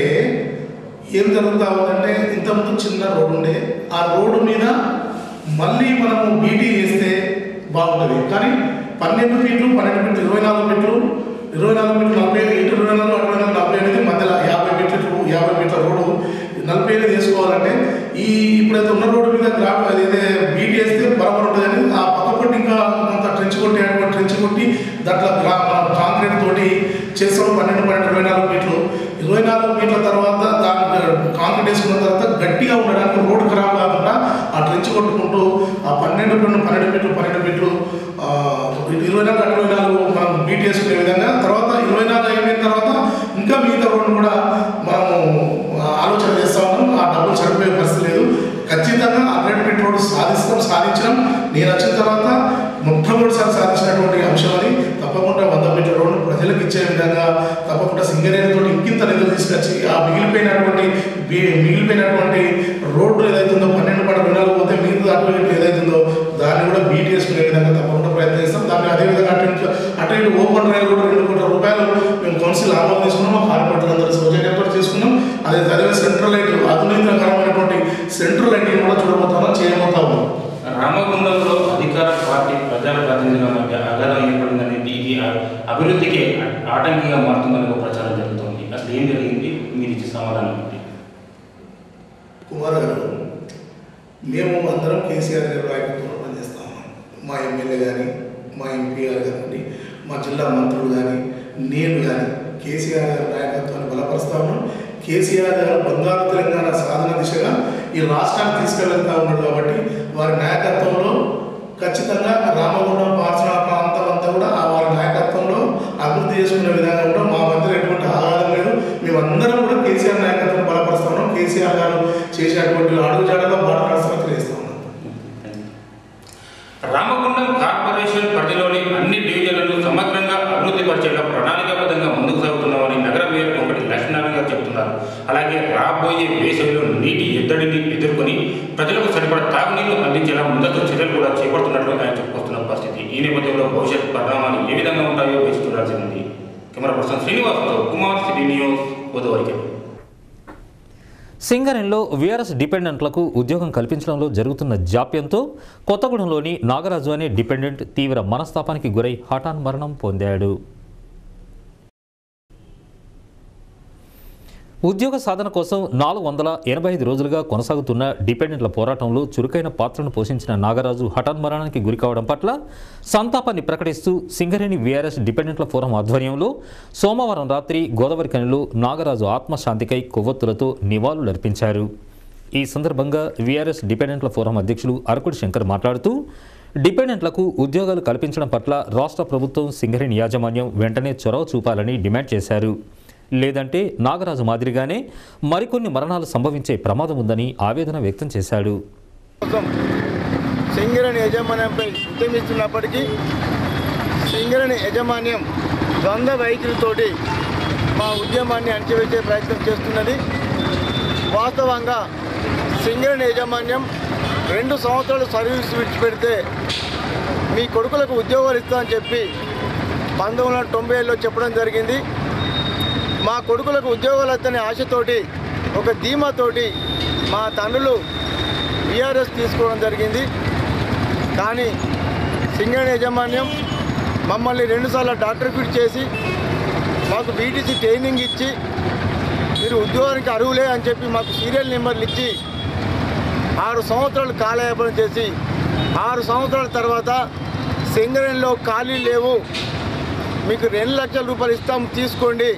ఏం జరుగుతూ ఉందంటే ఇంతకుముందు చిన్న రోడ్డు ఉండే ఆ రోడ్డు మీద మళ్ళీ మనము బీటీ చేస్తే బాగుంటుంది. కానీ 12 ఫీట్లు 24 ఫీట్లు 24 ఫీట్లు 40 ఇటు 24 అటు 40 అనేది మధ్యలో 50 ఫీట్ల రోడ్డు 40 చేసుకోవాలంటే ఈ ఇప్పుడైతే ఉన్న రోడ్డు మీద అదైతే బీటీ వేస్తే బరాబర్ ఉంటుంది. అని ఆ పక్క పొట్టి ఇంకా కొంత ట్రెంచ్ కొట్టి దాంట్లో కాంక్రీట్ తోటి చేస్తాం. 12-24 ఫీట్లు 24 ఫీట్ల తర్వాత దాన్ని కాంక్రీట్ వేసుకున్న తర్వాత గట్టిగా ఉండడానికి రోడ్డు ఖరాబ్ కాకుండా ఆ ట్రెంచ్ కొట్టుకుంటూ ఆ 12 ఫీట్లు 24 మనం బీట్ చేసుకునే విధంగా తర్వాత 24 అయిపోయిన తర్వాత ఇంకా మిగతా రోడ్డు కూడా మనము ఆలోచన చేస్తా ఉన్నాం. ఆ డబ్బులు సరిపోయే పరిస్థితి లేదు. ఖచ్చితంగా 100 ఫీట్ రోడ్డు సాధించడం నేను వచ్చిన తర్వాత మొట్టమొదటిసారి సాధించినటువంటి అంశం అని. తప్పకుండా 100 ఫీట్ల రోడ్డు ప్రజలకు ఇచ్చే విధంగా తప్పకుండా సింగరేణితో ఇంకింత నిధులు తీసుకొచ్చి ఆ మిగిలిపోయినటువంటి రోడ్డు ఏదైతుందో 12 పోతే మిగతా అటు ఏదైతుందో దాన్ని కూడా బీట్ చేసుకునే విధంగా తప్పకుండా ప్రయత్నిస్తాం. దాన్ని అదేవిధంగా అటు ఇటు ప్రజాప్రతినిధుల మధ్య అగాధం ఏర్పడిందనేది ఇది అభివృద్ధికి ఆటంకంగా మారుతుందని ఒక ప్రచారం జరుగుతుంది. అసలు ఏం జరిగింది, మీరు ఇచ్చే సమాధానం ఏంటి? కుమార్ గారు, మేము అందరం కేసీఆర్ గారు నాయకత్వంలో పనిచేస్తా ఉన్నాం. మా ఎమ్మెల్యే కానీ, మా ఎంపీ గారు కానీ, మా జిల్లా మంత్రులు కానీ, నేను కానీ కేసీఆర్ గారి నాయకత్వాన్ని బలపరుస్తా ఉన్నాం. కేసీఆర్ గారు బంగారు తెలంగాణ సాధన దిశగా ఈ రాష్ట్రాన్ని తీసుకెళ్తా ఉన్నాడు కాబట్టి వారి నాయకత్వంలో ఖచ్చితంగా రామగుండం పార్సన ప్రాంతం అంతా కూడా వారి నాయకత్వంలో అభివృద్ధి చేసుకునే విధంగా ఉంటాం. మా మధ్య ఎటువంటి ఆధారం లేదు. మేమందరం కూడా కేసీఆర్ నాయకత్వం బలపరుస్తా ఉన్నాం. కేసీఆర్ గారు చేసేటువంటి అడుగుజాడలో బాట నడుస్తామని తెలియజేస్తా ఉన్నాం. రామగుండం కార్పొరేషన్ పరిధిలోని అన్ని డివిజన్లను సమగ్రంగా అభివృద్ధి పరిచేలా ప్రణాళికాబద్ధంగా ముందుకు సాగుతున్నామని నగర మేయర్ కొంకటి లక్ష్మీనారాయణ గారు చెబుతున్నారు. అలాగే రాబోయే వేసవిలో నీటి ఎద్దడిని ఎదుర్కొని ప్రజలకు సరిపడా తాగునీరు అందించేలా ముందస్తు చర్యలు కూడా చేపడుతున్నట్లు ఆయన చెప్పుకొస్తున్న పరిస్థితి. ఈ నేపథ్యంలో భవిష్యత్ పరిణామాలు ఏ విధంగా ఉంటాయో వేచి చూడాల్సింది. కెమెరా పర్సన్ శ్రీనివాస్తో కుమార్, సిటీ న్యూస్, గోదావరి. సింగరేణిలో వీఆర్ఎస్ డిపెండెంట్లకు ఉద్యోగం కల్పించడంలో జరుగుతున్న జాప్యంతో కొత్తగూడెంలోని నాగరాజు అనే డిపెండెంట్ తీవ్ర మనస్తాపానికి గురై హఠాన్ మరణం పొందాడు. ఉద్యోగ సాధన కోసం 485 రోజులుగా కొనసాగుతున్న డిపెండెంట్ల పోరాటంలో చురుకైన పాత్రను పోషించిన నాగరాజు హఠాన్ మరణానికి గురికావడం పట్ల సంతాపాన్ని ప్రకటిస్తూ సింగరేణి వీఆర్ఎస్ డిపెండెంట్ల ఫోరం ఆధ్వర్యంలో సోమవారం రాత్రి గోదావరిఖనిలో నాగరాజు ఆత్మశాంతికై కొవ్వొత్తులతో నివాళులర్పించారు. ఈ సందర్భంగా వీఆర్ఎస్ డిపెండెంట్ల ఫోరం అధ్యక్షులు అరకుడి శంకర్ మాట్లాడుతూ డిపెండెంట్లకు ఉద్యోగాలు కల్పించడం పట్ల రాష్ట్ర ప్రభుత్వం సింగరేణి యాజమాన్యం వెంటనే చొరవ చూపాలని డిమాండ్ చేశారు. లేదంటే నాగరాజు మాదిరిగానే మరికొన్ని మరణాలు సంభవించే ప్రమాదం ఉందని ఆవేదన వ్యక్తం చేశాడు. సింగరేణి యాజమాన్యంపై ఉద్యమిస్తున్నప్పటికీ సింగరేణి యాజమాన్యం ద్వంద్వ వైఖరితోటి మా ఉద్యమాన్ని అణచివేసే ప్రయత్నం చేస్తున్నది. వాస్తవంగా సింగరేణి యాజమాన్యం 2 సంవత్సరాలు సర్వీస్ విడిచిపెడితే మీ కొడుకులకు ఉద్యోగాలు ఇస్తామని చెప్పి 1997లో చెప్పడం జరిగింది. మా కొడుకులకు ఉద్యోగాలు వస్తనే ఆశతోటి, ఒక ధీమాతోటి మా తండ్రులు వీఆర్ఎస్ తీసుకోవడం జరిగింది. కానీ సింగరేణి యాజమాన్యం మమ్మల్ని 2 సార్లు డాక్టర్ ఫిట్ చేసి మాకు బీటీసీ ట్రైనింగ్ ఇచ్చి మీరు ఉద్యోగానికి అర్హులే అని చెప్పి మాకు సీరియల్ నెంబర్లు ఇచ్చి 6 సంవత్సరాలు కాలయాపన చేసి 6 సంవత్సరాల తర్వాత సింగరేణిలో ఖాళీలు లేవు, మీకు 2 లక్షల రూపాయలు ఇస్తాం తీసుకోండి,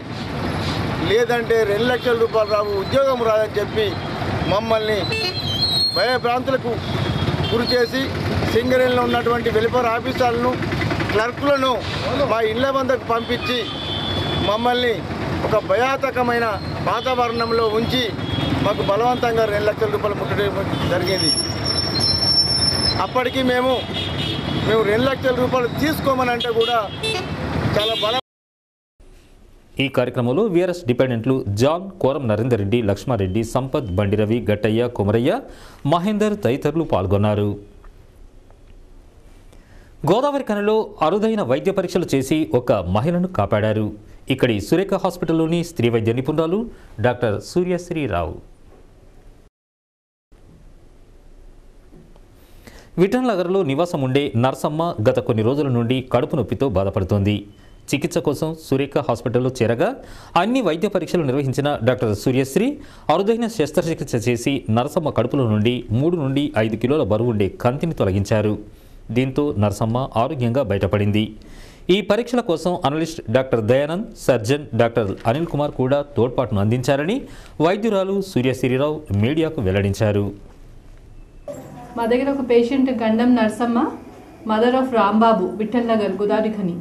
లేదంటే 2 లక్షల రూపాయలు రావు, ఉద్యోగం రాదని చెప్పి మమ్మల్ని భయభ్రాంతులకు గురి చేసి సింగరేణిలో ఉన్నటువంటి వెల్ఫేర్ ఆఫీసర్లను, క్లర్కులను మా ఇళ్ల వద్దకు పంపించి మమ్మల్ని ఒక భయాతకమైన వాతావరణంలో ఉంచి మాకు బలవంతంగా 2 లక్షల రూపాయలు ముట్టడం జరిగింది. అప్పటికి మేము 2 లక్షల రూపాయలు తీసుకోమని అంటే కూడా చాలా బల. ఈ కార్యక్రమంలో వీఆర్ఎస్ డిపెండెంట్లు జాన్, కోరం నరేందర్ రెడ్డి, లక్ష్మారెడ్డి, సంపత్, బండిరవి, గట్టయ్య, కుమరయ్య, మహేందర్ తదితరులు పాల్గొన్నారు. గోదావరిఖనిలో అరుదైన వైద్య పరీక్షలు చేసి ఒక మహిళను కాపాడారు. ఇక్కడి సురేఖ హాస్పిటల్లోని స్త్రీ వైద్య నిపుణురాలు డాక్టర్ సూర్యశ్రీరావు. విఠల్ నగర్లో నివాసం ఉండే నర్సమ్మ గత కొన్ని రోజుల నుండి కడుపు నొప్పితో బాధపడుతోంది. చికిత్స కోసం సురేఖ హాస్పిటల్లో చేరగా అన్ని వైద్య పరీక్షలు నిర్వహించిన డాక్టర్ సూర్యశ్రీ అరుదైన శస్త్రచికిత్స చేసి నరసమ్మ కడుపులో నుండి 3 నుండి 5 కిలోల బరువు ఉండే కంతిని తొలగించారు. దీంతో నరసమ్మ ఆరోగ్యంగా బయటపడింది. ఈ పరీక్షల కోసం analyst doctor Dayanand, surgeon doctor Anil Kumar కూడా తోడ్పాటును అందించారని వైద్యురాలు సూర్యశ్రీరావు మీడియాకు వెల్లడించారు. మా దగ్గర ఒక పేషెంట్ గండం నరసమ్మ, మదర్ ఆఫ్ రాంబాబు, విఠల్ నగర్, గోదావరిఖని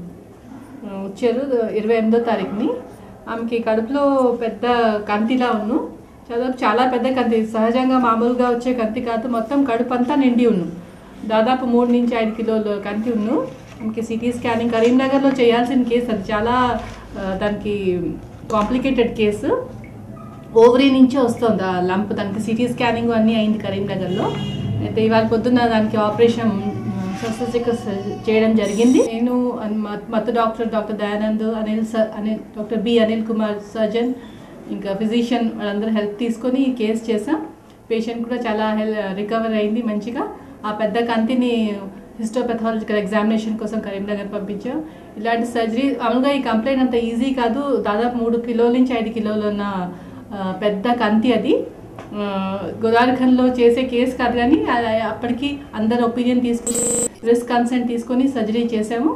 వచ్చారు 28వ తారీఖుని. ఆమెకి కడుపులో పెద్ద కంతిలా ఉన్ను, చాలా పెద్ద కంతి, సహజంగా మామూలుగా వచ్చే కంతి కాదు, మొత్తం కడుపు అంతా నిండి ఉన్ను, దాదాపు 3 నుంచి 5 కిలోల కంతి ఉన్ను. ఆమెకి సిటీ స్కానింగ్ కరీంనగర్లో చేయాల్సిన కేసు, అది చాలా దానికి కాంప్లికేటెడ్ కేసు. ఓవరీ నుంచే వస్తుంది ఆ లంప్, దానికి సిటీ స్కానింగ్ అన్నీ అయింది కరీంనగర్లో. అయితే ఇవాళ పొద్దున్న దానికి ఆపరేషన్ శస్త్రచికిత్స చేయడం జరిగింది. నేను మత్తు doctor Dayanand, doctor B Anil Kumar surgeon, ఇంకా ఫిజిషియన్ వాళ్ళందరూ హెల్ప్ తీసుకొని కేసు చేసాం. పేషెంట్ కూడా చాలా రికవర్ అయింది మంచిగా. ఆ పెద్ద కంతిని హిస్టోపెథాలజికల్ ఎగ్జామినేషన్ కోసం కరీంనగర్ పంపించాం. ఇలాంటి సర్జరీ మామూలుగా ఈ కంప్లైంట్ అంత ఈజీ కాదు. దాదాపు 3 కిలోల నుంచి 5 కిలోలు ఉన్న పెద్ద కంతి అది. గోదావరిఖన్లో చేసే కేసు కాదు, కానీ అప్పటికి అందరు ఒపీనియన్ తీసుకుని రిస్క్ కన్సెంట్ తీసుకొని సర్జరీ చేసాము.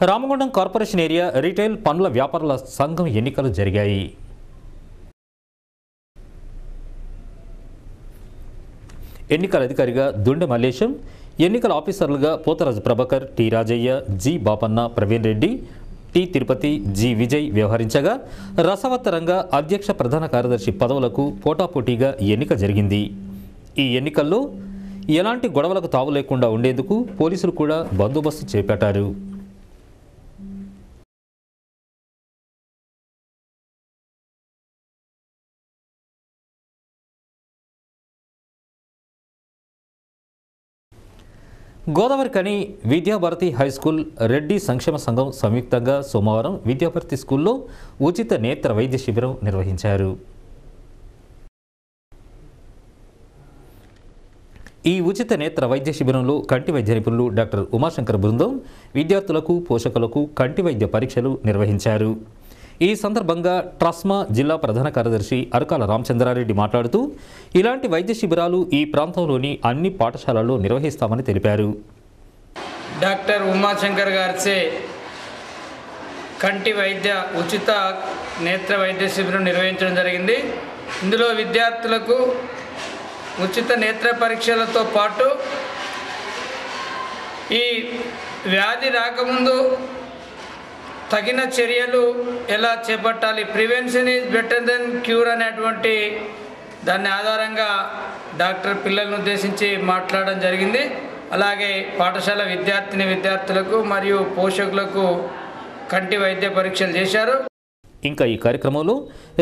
రామగుండం కార్పొరేషన్ ఏరియా రీటైల్ పనుల వ్యాపారుల సంఘం ఎన్నికలు జరిగాయి. ఎన్నికల అధికారిగా దుండె మల్లేశం, ఎన్నికల ఆఫీసర్లుగా Potharaju Prabhakar, T Rajaiah, G Bapanna, Praveen Reddy, T Tirupati, G Vijay వ్యవహరించగా రసవత్తరంగా అధ్యక్ష ప్రధాన కార్యదర్శి పదవులకు పోటాపోటీగా ఎన్నిక జరిగింది. ఈ ఎన్నికల్లో ఎలాంటి గొడవలకు తావు లేకుండా ఉండేందుకు పోలీసులు కూడా బందోబస్తు చేపట్టారు. గోదావరిఖని విద్యాభారతి హైస్కూల్, రెడ్డి సంక్షేమ సంఘం సంయుక్తంగా సోమవారం విద్యాభారతి స్కూల్లో ఉచిత నేత్ర వైద్య శిబిరం నిర్వహించారు. ఈ ఉచిత నేత్ర వైద్య శిబిరంలో కంటి వైద్య నిపుణులు డాక్టర్ ఉమాశంకర్ బృందం విద్యార్థులకు, పోషకులకు కంటి వైద్య పరీక్షలు నిర్వహించారు. ఈ సందర్భంగా ట్రస్మా జిల్లా ప్రధాన కార్యదర్శి అరకాల రామచంద్రారెడ్డి మాట్లాడుతూ ఇలాంటి వైద్య శిబిరాలు ఈ ప్రాంతంలోని అన్ని పాఠశాలల్లో నిర్వహిస్తామని తెలిపారు. డాక్టర్ ఉమాశంకర్ గారిచే కంటి వైద్య ఉచిత నేత్ర వైద్య శిబిరం నిర్వహించడం జరిగింది. ఇందులో విద్యార్థులకు ఉచిత నేత్ర పరీక్షలతో పాటు ఈ వ్యాధి రాకముందు తగిన చర్యలు ఎలా చేపట్టాలి, prevention is better than cure అనేటువంటి దాని ఆధారంగా డాక్టర్ పిల్లలను ఉద్దేశించి మాట్లాడడం జరిగింది. అలాగే పాఠశాల విద్యార్థులకు మరియు పోషకులకు కంటి వైద్య పరీక్షలు చేశారు. ఇంకా ఈ కార్యక్రమంలో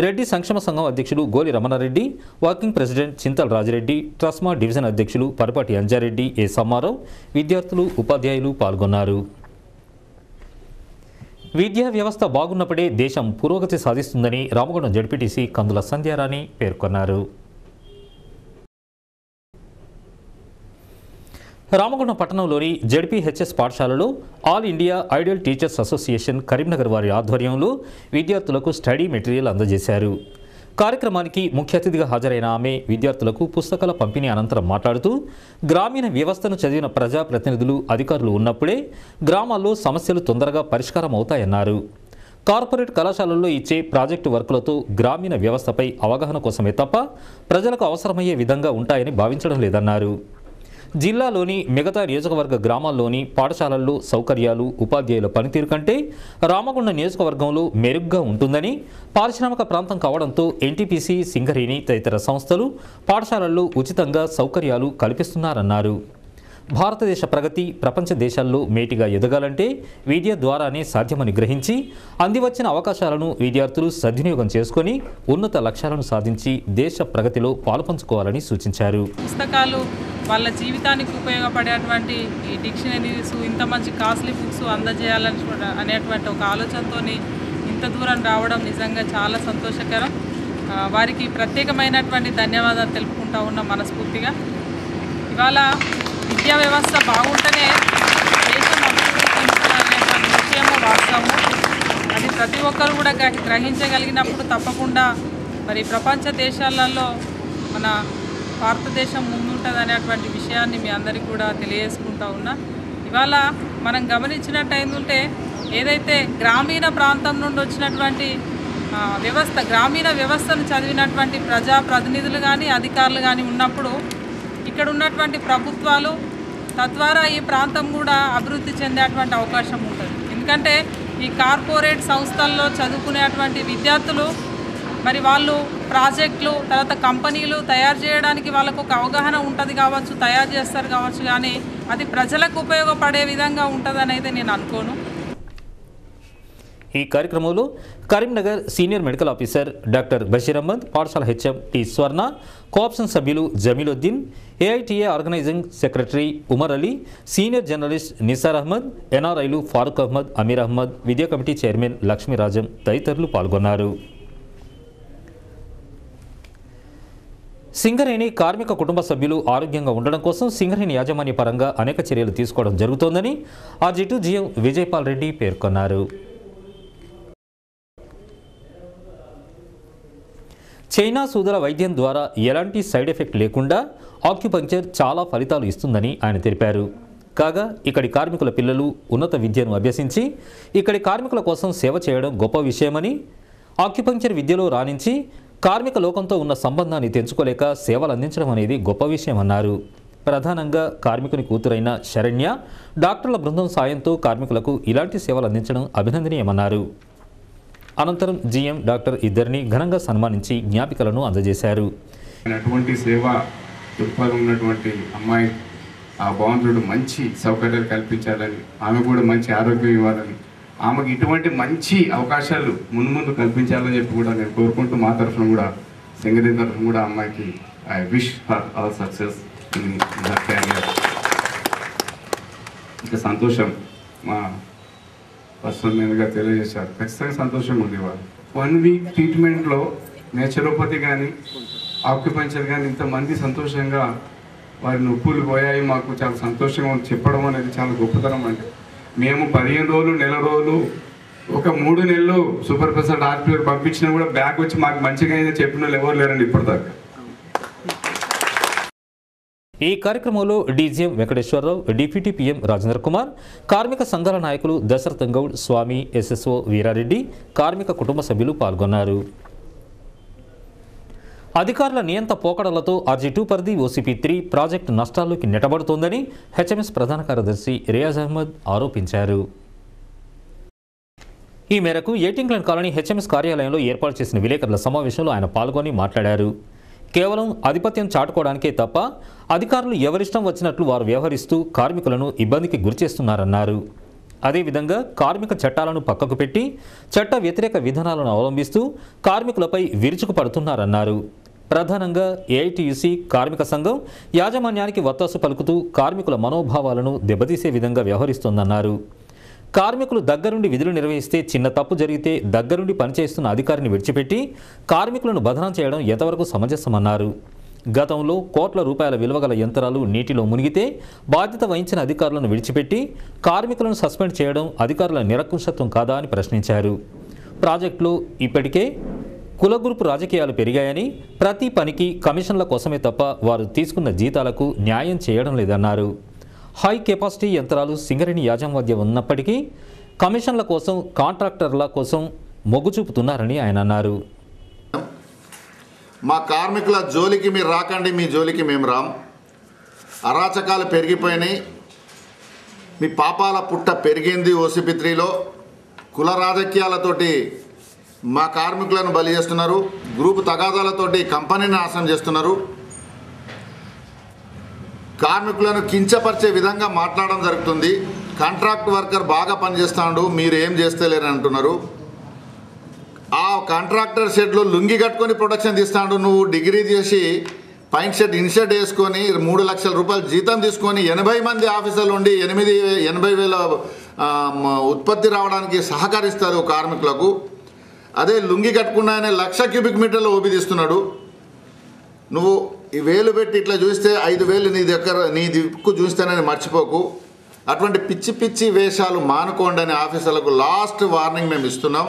రెడ్డి సంక్షేమ సంఘం అధ్యక్షులు గోలి రమణారెడ్డి, వర్కింగ్ ప్రెసిడెంట్ చింతల రాజిరెడ్డి, ట్రస్మా డివిజన్ అధ్యక్షులు పరపాటి అంజారెడ్డి, ఏ సమ్మారావు, విద్యార్థులు, ఉపాధ్యాయులు పాల్గొన్నారు. విద్యా వ్యవస్థ బాగున్నప్పుడే దేశం పురోగతి సాధిస్తుందని రామగుండం జడ్పీటీసీ కందుల సంధ్యారాణి పేర్కొన్నారు. రామగుండం పట్టణంలోని జడ్పీహెచ్ఎస్ పాఠశాలలో all India ideal teachers association Karimnagar వారి ఆధ్వర్యంలో విద్యార్థులకు స్టడీ మెటీరియల్ అందజేశారు. కార్యక్రమానికి ముఖ్య అతిథిగా హాజరైన ఆమె విద్యార్థులకు పుస్తకాల పంపిణీ అనంతరం మాట్లాడుతూ గ్రామీణ వ్యవస్థను చదివిన ప్రజాప్రతినిధులు, అధికారులు ఉన్నప్పుడే గ్రామాల్లో సమస్యలు తొందరగా పరిష్కారం అవుతాయన్నారు. కార్పొరేట్ కళాశాలల్లో ఇచ్చే ప్రాజెక్టు వర్కులతో గ్రామీణ వ్యవస్థపై అవగాహన కోసమే తప్ప ప్రజలకు అవసరమయ్యే విధంగా ఉంటాయని భావించడం లేదన్నారు. జిల్లాలోని మిగతా నియోజకవర్గ గ్రామాల్లోని పాఠశాలల్లో సౌకర్యాలు, ఉపాధ్యాయుల పనితీరు కంటే రామగుండం నియోజకవర్గంలో మెరుగ్గా ఉంటుందని, పారిశ్రామిక ప్రాంతం కావడంతో ఎన్టీపీసీ, సింగరేణి తదితర సంస్థలు పాఠశాలల్లో ఉచితంగా సౌకర్యాలు కల్పిస్తున్నారన్నారు. భారతదేశ ప్రగతి ప్రపంచ దేశాల్లో మేటిగా ఎదగాలంటే విద్య ద్వారానే సాధ్యమని గ్రహించి అందివచ్చిన అవకాశాలను విద్యార్థులు సద్వినియోగం చేసుకొని ఉన్నత లక్ష్యాలను సాధించి దేశ ప్రగతిలో పాలుపంచుకోవాలని సూచించారు. పుస్తకాలు వాళ్ళ జీవితానికి ఉపయోగపడేటువంటి ఈ డిక్షనరీస్, ఇంత మంచి కాస్ట్లీ బుక్స్ అందజేయాలని అనేటువంటి ఒక ఆలోచనతో ఇంత దూరం రావడం నిజంగా చాలా సంతోషకరం. వారికి ప్రత్యేకమైనటువంటి ధన్యవాదాలు తెలుపుకుంటా ఉన్నాం మనస్ఫూర్తిగా. ఇవాళ విద్యా వ్యవస్థ బాగుంటేనే దేశం అభివృద్ధి చెందుతుందనేటువంటి విషయము వాస్తవము. అది ప్రతి ఒక్కరు కూడా గ్రహించగలిగినప్పుడు తప్పకుండా మరి ప్రపంచ దేశాలలో మన భారతదేశం ముందుంటుంది అనేటువంటి విషయాన్ని మీ అందరికీ కూడా తెలియజేసుకుంటా ఉన్నా. ఇవాళ మనం గమనించినట్టు ఏంటంటే ఏదైతే గ్రామీణ ప్రాంతం నుండి వచ్చినటువంటి వ్యవస్థ, గ్రామీణ వ్యవస్థను చదివినటువంటి ప్రజాప్రతినిధులు కానీ అధికారులు కానీ ఉన్నప్పుడు ఇక్కడ ఉన్నటువంటి ప్రభుత్వాలు తద్వారా ఈ ప్రాంతం కూడా అభివృద్ధి చెందేటువంటి అవకాశం ఉంటుంది. ఎందుకంటే ఈ కార్పొరేట్ సంస్థల్లో చదువుకునేటువంటి విద్యార్థులు మరి వాళ్ళు ప్రాజెక్టులు, తర్వాత కంపెనీలు తయారు చేయడానికి వాళ్ళకు ఒక అవగాహన ఉంటుంది కావచ్చు, తయారు చేస్తారు కావచ్చు, కానీ అది ప్రజలకు ఉపయోగపడే విధంగా ఉంటుందని అయితే నేను అనుకోను. ఈ కార్యక్రమంలో Karimnagar senior medical officer doctor Basheer Ahmed, పాఠశాల హెచ్ఎం టి స్వర్ణ, కోఆప్షన్ సభ్యులు Jamiluddin, AITA organising secretary Umar Ali, senior journalist Nisar Ahmed, ఎన్ఆర్ఐలు ఫారూక్ అహ్మద్, అమీర్ అహ్మద్, విద్యా కమిటీ చైర్మన్ లక్ష్మీరాజం తదితరులు పాల్గొన్నారు. సింగరేణి కార్మిక కుటుంబ సభ్యులు ఆరోగ్యంగా ఉండడం కోసం సింగరేణి యాజమాన్య పరంగా అనేక చర్యలు తీసుకోవడం జరుగుతోందని RG2 GM విజయపాల్ రెడ్డి పేర్కొన్నారు. చైనా సూదుల వైద్యం ద్వారా ఎలాంటి సైడ్ ఎఫెక్ట్ లేకుండా ఆక్యుపంక్చర్ చాలా ఫలితాలు ఇస్తుందని ఆయన తెలిపారు. కాగా ఇక్కడి కార్మికుల పిల్లలు ఉన్నత విద్యను అభ్యసించి ఇక్కడి కార్మికుల కోసం సేవ చేయడం గొప్ప విషయమని, ఆక్యుపంక్చర్ విద్యలో రాణించి కార్మిక లోకంతో ఉన్న సంబంధాన్ని తెంచుకోలేక సేవలు అందించడం అనేది గొప్ప విషయమన్నారు. ప్రధానంగా కార్మికుని కూతురైన శరణ్య డాక్టర్ల బృందం సాయంతో కార్మికులకు ఇలాంటి సేవలు అందించడం అభినందనీయమన్నారు. అనంతరం GM డాక్టర్ ఇద్దరిని ఘనంగా సన్మానించి జ్ఞాపికలను అందజేశారు. అటువంటి సేవా దృక్పథం ఉన్నటువంటి అమ్మాయి ఆ భగవంతుడు మంచి సౌకర్యాలు కల్పించాలని, ఆమె కూడా మంచి ఆరోగ్యం ఇవ్వాలని, ఆమెకు ఇటువంటి మంచి అవకాశాలు ముందు కల్పించాలని చెప్పి కూడా నేను కోరుకుంటూ మా తరఫున కూడా సింగరేణి తరఫున కూడా అమ్మాయికి I wish her all success in her career. ఇంకా సంతోషం మా పర్సనల్ మీదుగా తెలియజేశారు. ఖచ్చితంగా సంతోషం ఉంది. వాళ్ళు 1 వీక్ ట్రీట్మెంట్లో నేచురోపతి కానీ ఆక్యుపంక్చర్ కానీ ఇంతమంది సంతోషంగా వారి నొప్పులు పోయాయి, మాకు చాలా సంతోషంగా చెప్పడం అనేది చాలా గొప్పతనం అండి. మేము 15 రోజులు, నెల రోజులు, ఒక 3 నెలలు సూపర్ స్పెషల్ హాస్పిటల్ పంపించినా కూడా బ్యాక్ వచ్చి మాకు మంచిగా అయితే చెప్పిన వాళ్ళు ఎవరు లేరండి ఇప్పటిదాకా. ఈ కార్యక్రమంలో DGM Venkateswararao, deputy PM Rajendra Kumar, కార్మిక సంఘాల నాయకులు దశరథం గౌడ్, స్వామి, SSO వీరారెడ్డి, కార్మిక కుటుంబ సభ్యులు పాల్గొన్నారు. అధికారుల నియంత పోకడలతో RG2 పరిధి OCP3 ప్రాజెక్టు నష్టాల్లోకి నెట్టబడుతోందని HMS ప్రధాన కార్యదర్శి రియాజ్ అహ్మద్ ఆరోపించారు. ఈ మేరకు ఎయిటింగ్లాండ్ కాలనీ HMS కార్యాలయంలో ఏర్పాటు చేసిన విలేకరుల సమావేశంలో ఆయన పాల్గొని మాట్లాడారు. కేవలం ఆధిపత్యం చాటుకోవడానికే తప్ప అధికారులు ఎవరిష్టం వచ్చినట్లు వారు వ్యవహరిస్తూ కార్మికులను ఇబ్బందికి గురిచేస్తున్నారన్నారు. అదేవిధంగా కార్మిక చట్టాలను పక్కకు పెట్టి చట్ట వ్యతిరేక విధానాలను అవలంబిస్తూ కార్మికులపై విరుచుకుపడుతున్నారన్నారు. ప్రధానంగా AITUC కార్మిక సంఘం యాజమాన్యానికి వత్తాసు పలుకుతూ కార్మికుల మనోభావాలను దెబ్బతీసే విధంగా వ్యవహరిస్తోందన్నారు. కార్మికులు దగ్గరుండి విధులు నిర్వహిస్తే చిన్న తప్పు జరిగితే దగ్గరుండి పనిచేస్తున్న అధికారిని విడిచిపెట్టి కార్మికులను బదనాం చేయడం ఎంతవరకు సమంజసమన్నారు. గతంలో కోట్ల రూపాయల విలువగల యంత్రాలు నీటిలో మునిగితే బాధ్యత వహించిన అధికారులను విడిచిపెట్టి కార్మికులను సస్పెండ్ చేయడం అధికారుల నిరంకుశత్వం కాదా అని ప్రశ్నించారు. ప్రాజెక్టులో ఇప్పటికే కులగ్రూపు రాజకీయాలు పెరిగాయని, ప్రతి పనికి కమిషన్ల కోసమే తప్ప వారు తీసుకున్న జీతాలకు న్యాయం చేయడం లేదన్నారు. హై కెపాసిటీ యంత్రాలు సింగరేణి యాజమాన్యం ఉన్నప్పటికీ కమిషన్ల కోసం, కాంట్రాక్టర్ల కోసం మొగ్గు చూపుతున్నారని ఆయన అన్నారు. మా కార్మికుల జోలికి మీరు రాకండి, మీ జోలికి మేము రాం. అరాచకాలు పెరిగిపోయినాయి, మీ పాపాల పుట్ట పెరిగింది. OCP3లో కుల రాజకీయాలతోటి మా కార్మికులను బలి చేస్తున్నారు, గ్రూపు తగాదాలతోటి కంపెనీని నాశనం చేస్తున్నారు, కార్మికులను కించపరిచే విధంగా మాట్లాడడం జరుగుతుంది. కాంట్రాక్ట్ వర్కర్ బాగా పనిచేస్తాడు, మీరు ఏం చేస్తలేరని అంటున్నారు. ఆ కాంట్రాక్టర్ షెడ్లో లుంగి కట్టుకొని ప్రొడక్షన్ తీస్తాడు, నువ్వు డిగ్రీ చేసి పైంట్ షర్ట్ ఇన్షర్ట్ వేసుకొని 3 లక్షల రూపాయలు జీతం తీసుకొని 80 మంది ఆఫీసర్లు ఉండి 80,000 ఉత్పత్తి రావడానికి సహకరిస్తారు కార్మికులకు. అదే లుంగి కట్టుకున్న ఆయన 1,00,000 క్యూబిక్ మీటర్లు ఓపి తీస్తున్నాడు. నువ్వు ఈ వేలు పెట్టి ఇట్లా చూస్తే 5,000 నీ దిక్కు చూస్తేనని మర్చిపోకు. అటువంటి పిచ్చి పిచ్చి వేషాలు మానుకోండి అని ఆఫీసర్లకు లాస్ట్ వార్నింగ్ మేము ఇస్తున్నాం.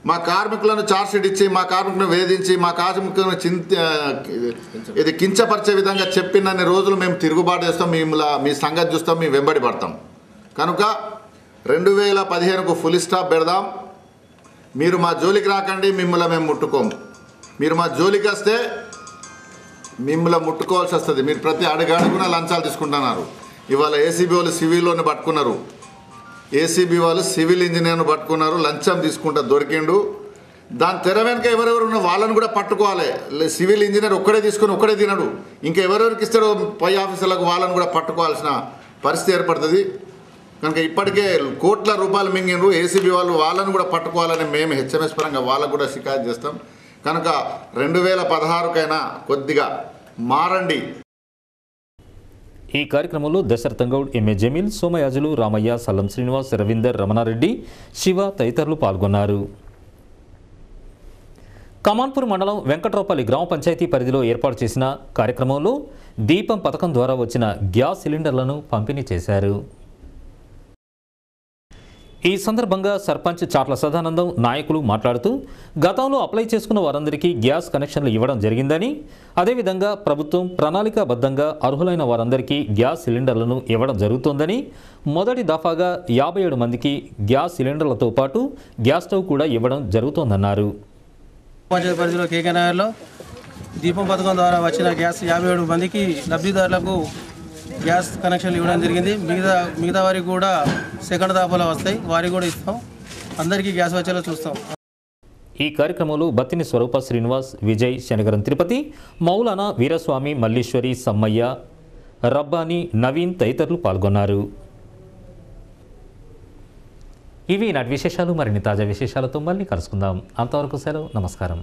మా కార్మికులను చార్జ్షీట్ ఇచ్చి మా కార్మికులను వేధించి మా కార్మికులను ఇది కించపరిచే విధంగా చెప్పినన్ని రోజులు మేము తిరుగుబాటు చేస్తాం, మీ సంగతి చూస్తాం, మేము వెంబడి పడతాం. కనుక 2015కు ఫుల్ స్టాప్ పెడదాం. మీరు మా జోలికి రాకండి, మిమ్మల్ని మేము ముట్టుకోము. మీరు మా జోలికి వస్తే మిమ్మల్ని ముట్టుకోవాల్సి వస్తుంది. మీరు ప్రతి అడుగున లంచాలు తీసుకుంటున్నారు. ఇవాళ ACB వాళ్ళు సివిల్లోని పట్టుకున్నారు, ACB వాళ్ళు సివిల్ ఇంజనీర్ను పట్టుకున్నారు, లంచం తీసుకుంటా దొరికిండు. దాని తెర వెనుక ఎవరెవరు ఉన్న వాళ్ళని కూడా పట్టుకోవాలి. సివిల్ ఇంజనీర్ ఒక్కడే తీసుకొని ఒక్కడే తినడు, ఇంకా ఎవరెవరికి ఇస్తాడో పై ఆఫీసర్లకు వాళ్ళని కూడా పట్టుకోవాల్సిన పరిస్థితి ఏర్పడుతుంది. కనుక ఇప్పటికే కోట్ల రూపాయలు మింగిండ్రు ACB వాళ్ళు, వాళ్ళని కూడా పట్టుకోవాలని మేము HMS పరంగా వాళ్ళకు కూడా షికాయత్ చేస్తాం. కనుక 2016కైనా కొద్దిగా మారండి. ఈ కార్యక్రమంలో దశరథం గౌడ్, MA జమీల్, సోమయాజులు, రామయ్య, సల్లం శ్రీనివాస్, రవీందర్, రమణారెడ్డి, శివ తదితరులు పాల్గొన్నారు. కమాన్పూర్ మండలం వెంకట్రావుపల్లి గ్రామ పంచాయతీ పరిధిలో ఏర్పాటు చేసిన కార్యక్రమంలో దీపం పథకం ద్వారా వచ్చిన గ్యాస్ సిలిండర్లను పంపిణీ చేశారు. ఈ సందర్భంగా సర్పంచ్ చాట్ల సదానందం నాయకులు మాట్లాడుతూ గతంలో అప్లై చేసుకున్న వారందరికీ గ్యాస్ కనెక్షన్లు ఇవ్వడం జరిగిందని, అదేవిధంగా ప్రభుత్వం ప్రణాళికాబద్ధంగా అర్హులైన వారందరికీ గ్యాస్ సిలిండర్లను ఇవ్వడం జరుగుతోందని, మొదటి దఫాగా 57 మందికి గ్యాస్ సిలిండర్లతో పాటు గ్యాస్ స్టవ్ కూడా ఇవ్వడం జరుగుతోందన్నారు. పంచాయతీ పరిధిలో కేకే నగర్లో దీపం పథకం ద్వారా వచ్చిన గ్యాస్ 57 మందికి లబ్ధిదారులకు గ్యాస్ కనెక్షన్లు ఇవ్వడం జరిగింది. మిగతా వారికి కూడా సెకండ్ దఫాలో వస్తాయి, వారికి కూడా ఇస్తాం. అందరికీ గ్యాస్ వచ్చేలా చూస్తాం. ఈ కార్యక్రమంలో బత్తిని స్వరూప శ్రీనివాస్, విజయ్, శనగరం తిరుపతి, మౌలానా వీరస్వామి, మల్లీశ్వరి, సమ్మయ్య, రబ్బానీ, నవీన్ తదితరులు పాల్గొన్నారు. ఇవి నాటి విశేషాలు. మరిన్ని తాజా విశేషాలతో మళ్ళీ కలుసుకుందాం. అంతవరకు సెలవు. నమస్కారం.